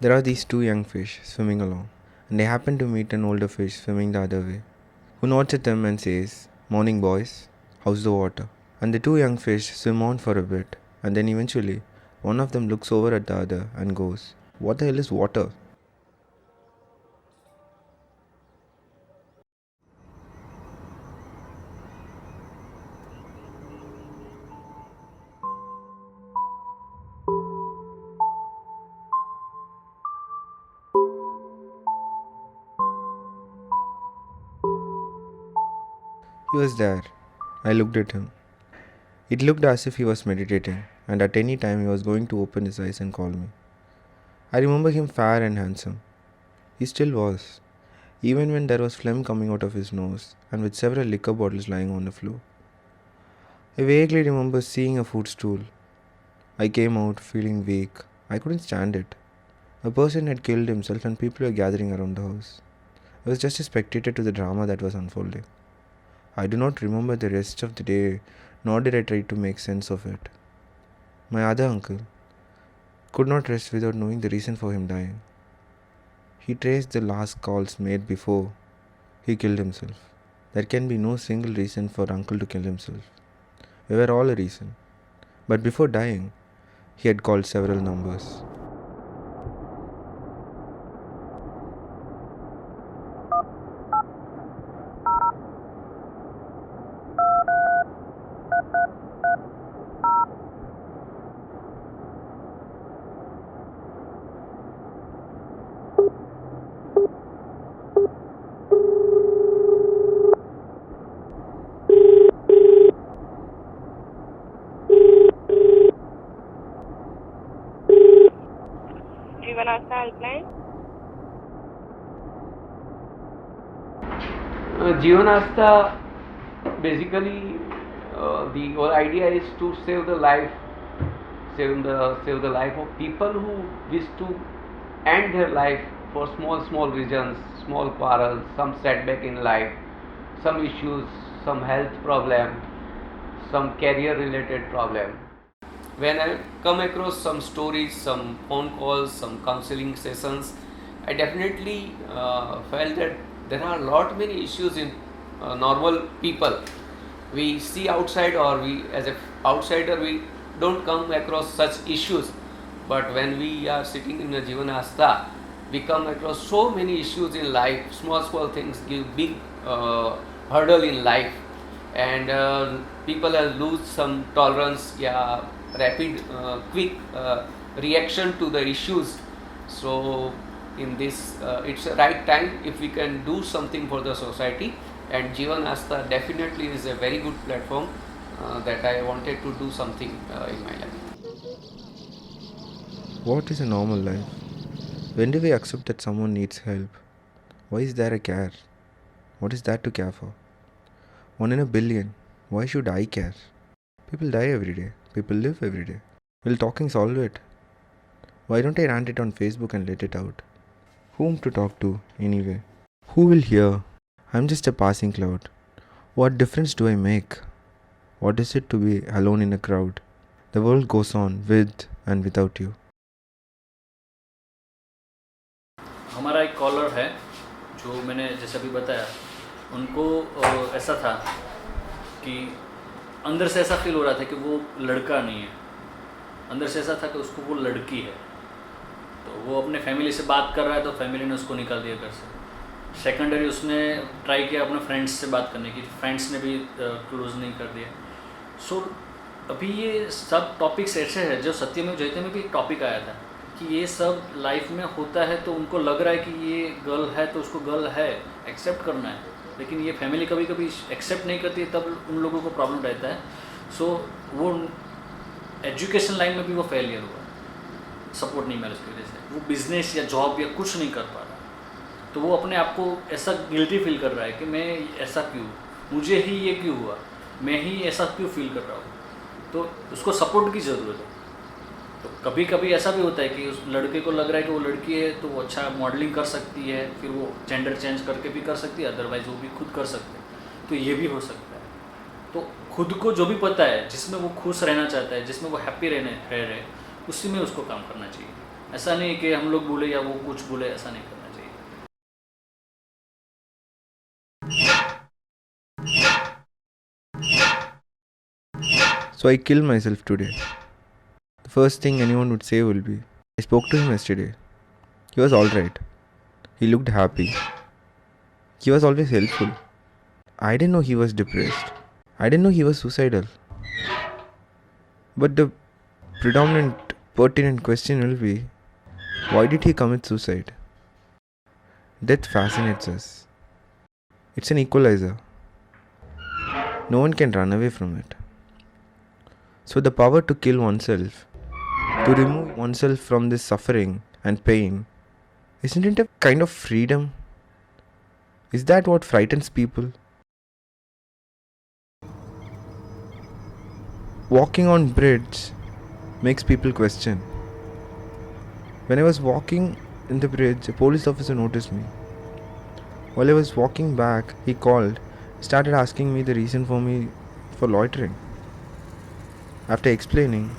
There are these two young fish swimming along, and they happen to meet an older fish swimming the other way, who nods at them and says, "Morning, boys. How's the water?" And the two young fish swim on for a bit, and then eventually, one of them looks over at the other and goes, "What the hell is water?" He was there. I looked at him. It looked as if he was meditating, and at any time he was going to open his eyes and call me. I remember him fair and handsome. He still was, even when there was phlegm coming out of his nose and with several liquor bottles lying on the floor. I vaguely remember seeing a footstool. I came out feeling weak. I couldn't stand it. A person had killed himself and people were gathering around the house. I was just a spectator to the drama that was unfolding. I do not remember the rest of the day, nor did I try to make sense of it. My other uncle could not rest without knowing the reason for him dying. He traced the last calls made before he killed himself. There can be no single reason for uncle to kill himself. We were all a reason. But before dying, he had called several numbers. Jeevan, Aastha, Helpline. Jeevan, Aastha, basically the whole idea is to save the life of people who wish to end their life for small reasons, small quarrels, some setback in life, some issues, some health problem, some career related problem. When I come across some stories, some phone calls, some counseling sessions, I definitely felt that there are a lot many issues in normal people. We see outside, or we as an outsider, we don't come across such issues. But when we are sitting in a Jeevan Aastha, we come across so many issues in life. Small things give big hurdle in life, and people lose some tolerance, yeah, rapid, quick reaction to the issues. So in this, it's a right time if we can do something for the society, and Jeevan Aastha definitely is a very good platform that I wanted to do something in my life. What is a normal life? When do we accept that someone needs help? Why is there a care? What is that to care for? 1 in a billion. Why should I care? People die every day. People live every day. Will talking solve it? Why don't I rant it on Facebook and let it out? Whom to talk to, anyway? Who will hear? I'm just a passing cloud. What difference do I make? What is it to be alone in a crowd? The world goes on with and without you. हमारा एक collar है जो मैंने जैसे अभी बताया, उनको ऐसा था कि अंदर से ऐसा फील हो रहा था कि वो लड़का नहीं है, अंदर से ऐसा था कि उसको वो लड़की है। तो वो अपने फैमिली से बात कर रहा है तो फैमिली ने उसको निकाल दिया घर से। सेकेंडरी उसने ट्राई किया अपने फ्रेंड्स से बात करने की, फ्रेंड्स ने भी क्लोज नहीं कर दिया। सो अभी ये सब टॉपिक्स ऐसे हैं जो सत्यमेव जयते में भी एक टॉपिक आया था कि ये सब लाइफ में होता है, तो उनको लग रहा है कि ये गर्ल है तो उसको गर्ल है, एक्सेप्ट करना है, लेकिन ये फैमिली कभी कभी एक्सेप्ट नहीं करती, तब उन लोगों को प्रॉब्लम रहता है। सो वो एजुकेशन लाइन में भी वो फेलियर हुआ, सपोर्ट नहीं मिला उसकी वजह से, वो बिज़नेस या जॉब या कुछ नहीं कर पा रहा। तो वो अपने आप को ऐसा गिल्टी फील कर रहा है कि मैं ऐसा क्यों, मुझे ही ये क्यों हुआ, मैं ही ऐसा क्यों फील कर रहा हूँ। तो उसको सपोर्ट की ज़रूरत है। तो कभी कभी ऐसा भी होता है कि उस लड़के को लग रहा है कि वो लड़की है तो वो अच्छा मॉडलिंग कर सकती है, फिर वो जेंडर चेंज करके भी कर सकती है, अदरवाइज़ वो भी खुद कर सकते हैं, तो ये भी हो सकता है। तो खुद को जो भी पता है, जिसमें वो खुश रहना चाहता है, जिसमें वो हैप्पी रह रहे, उसी में उसको काम करना चाहिए। ऐसा नहीं कि हम लोग बोले या वो कुछ बोले, ऐसा नहीं करना चाहिए। So I kill myself today. The first thing anyone would say will be, I spoke to him yesterday. He was alright. He looked happy. He was always helpful. I didn't know he was depressed. I didn't know he was suicidal. But the predominant pertinent question will be, why did he commit suicide? Death fascinates us. It's an equalizer. No one can run away from it. So the power to kill oneself, to remove oneself from this suffering and pain, isn't it a kind of freedom? Is that what frightens people? Walking on bridge makes people question. When I was walking in the bridge, a police officer noticed me. While I was walking back, he called, started asking me the reason for loitering. After explaining,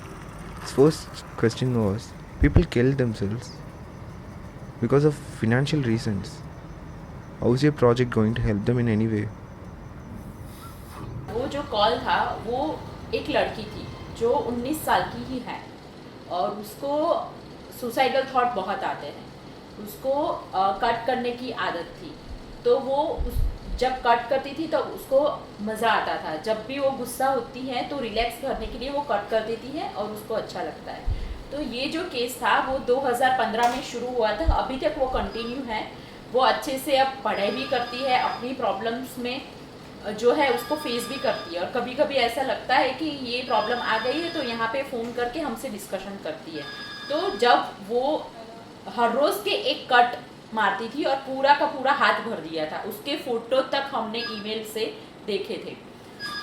his first question was, people kill themselves because of financial reasons. How is your project going to help them in any way? वो जो call था वो एक लड़की थी जो 19 साल की ही है और उसको सुसाइडल थॉट बहुत आते हैं। उसको कट करने की आदत थी, तो वो जब कट करती थी तो उसको मज़ा आता था। जब भी वो गुस्सा होती है तो रिलैक्स करने के लिए वो कट कर देती है और उसको अच्छा लगता है। तो ये जो केस था वो 2015 में शुरू हुआ था, अभी तक वो कंटिन्यू है। वो अच्छे से अब पढ़ाई भी करती है, अपनी प्रॉब्लम्स में जो है उसको फेस भी करती है और कभी कभी ऐसा लगता है कि ये प्रॉब्लम आ गई है तो यहाँ पे फ़ोन करके हमसे डिस्कशन करती है। तो जब वो हर रोज़ के एक कट मारती थी और पूरा का पूरा हाथ भर दिया था, उसके फ़ोटो तक हमने ईमेल से देखे थे।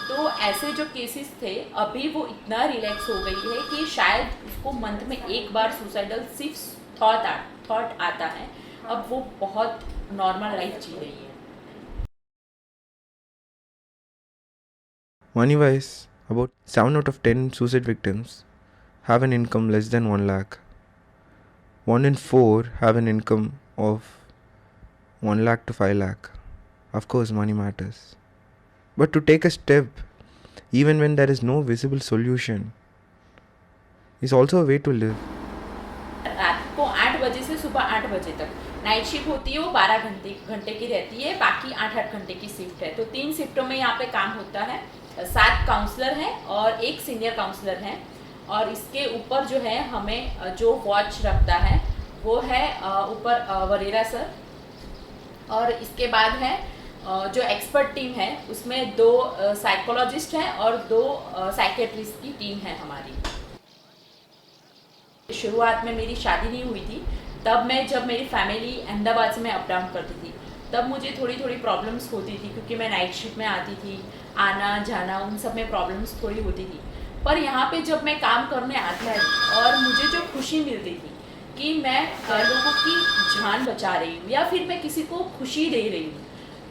तो ऐसे जो केसेस थे, अभी वो इतना रिलैक्स हो गई है कि शायद उसको मंथ में एक बार सुसाइडल सिर्फ थॉट आता है। अब वो बहुत नॉर्मल लाइफ जी रही है। Money wise, about 7 out of 10 suicide victims have an income less than 1 lakh. 1 in 4 have an income of 1 lakh to 5 lakh. Of course, money matters. But to take a step, even when there is no visible solution, is also a way to live. रात को 8 बजे से सुबह 8 बजे तक night shift होती है, वो 12 घंटे की रहती है, बाकी 8 घंटे की शिफ्ट है। तो 3 शिफ्टों में यहाँ पे काम होता है। 7 काउंसलर हैं और 1 सीनियर काउंसलर हैं और इसके ऊपर जो है हमें जो वॉच रखता है वो है ऊपर वरेरा सर। और इसके बाद है जो एक्सपर्ट टीम है उसमें 2 साइकोलॉजिस्ट हैं और 2 साइकेट्रिस्ट की टीम है हमारी। शुरुआत में मेरी शादी नहीं हुई थी, तब जब मेरी फैमिली अहमदाबाद से मैं अप डाउन करती थी तब मुझे थोड़ी प्रॉब्लम्स होती थी क्योंकि मैं नाइट शिफ्ट में आती थी, आना जाना उन सब में प्रॉब्लम्स थोड़ी होती थी। पर यहाँ पे जब मैं काम करने आती थी और मुझे जो खुशी मिलती थी कि मैं लोगों की जान बचा रही हूँ या फिर मैं किसी को खुशी दे रही हूँ,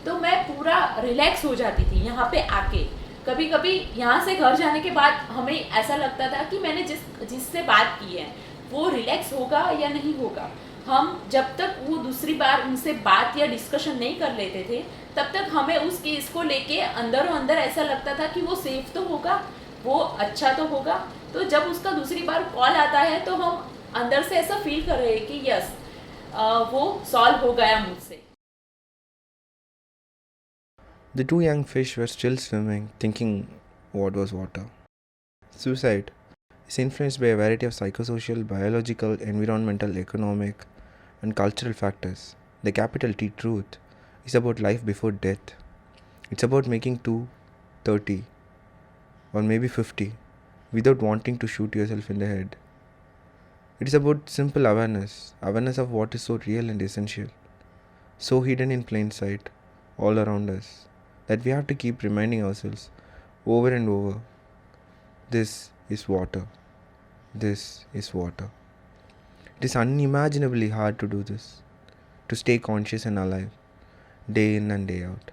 तो मैं पूरा रिलैक्स हो जाती थी यहाँ पे आके। कभी कभी यहाँ से घर जाने के बाद हमें ऐसा लगता था कि मैंने जिससे बात की है वो रिलैक्स होगा या नहीं होगा। हम जब तक वो दूसरी बार उनसे बात या डिस्कशन नहीं कर लेते थे तब तक हमें उस केस को लेके अंदरों अंदर ऐसा लगता था कि वो सेफ तो होगा, वो अच्छा तो होगा। तो जब उसका दूसरी बार कॉल आता है तो हम अंदर से ऐसा फील कर रहे हैं कि यस वो सॉल्व हो गया मुझसे। The 2 young fish were still swimming, thinking what was water. Suicide is influenced by a variety of psychosocial, biological, environmental, economic, and cultural factors. The capital T truth is about life before death. It's about making 2, 30, or maybe 50 without wanting to shoot yourself in the head. It is about simple awareness of what is so real and essential, so hidden in plain sight, all around us, that we have to keep reminding ourselves over and over, this is water. This is water. It is unimaginably hard to do this, to stay conscious and alive, day in and day out.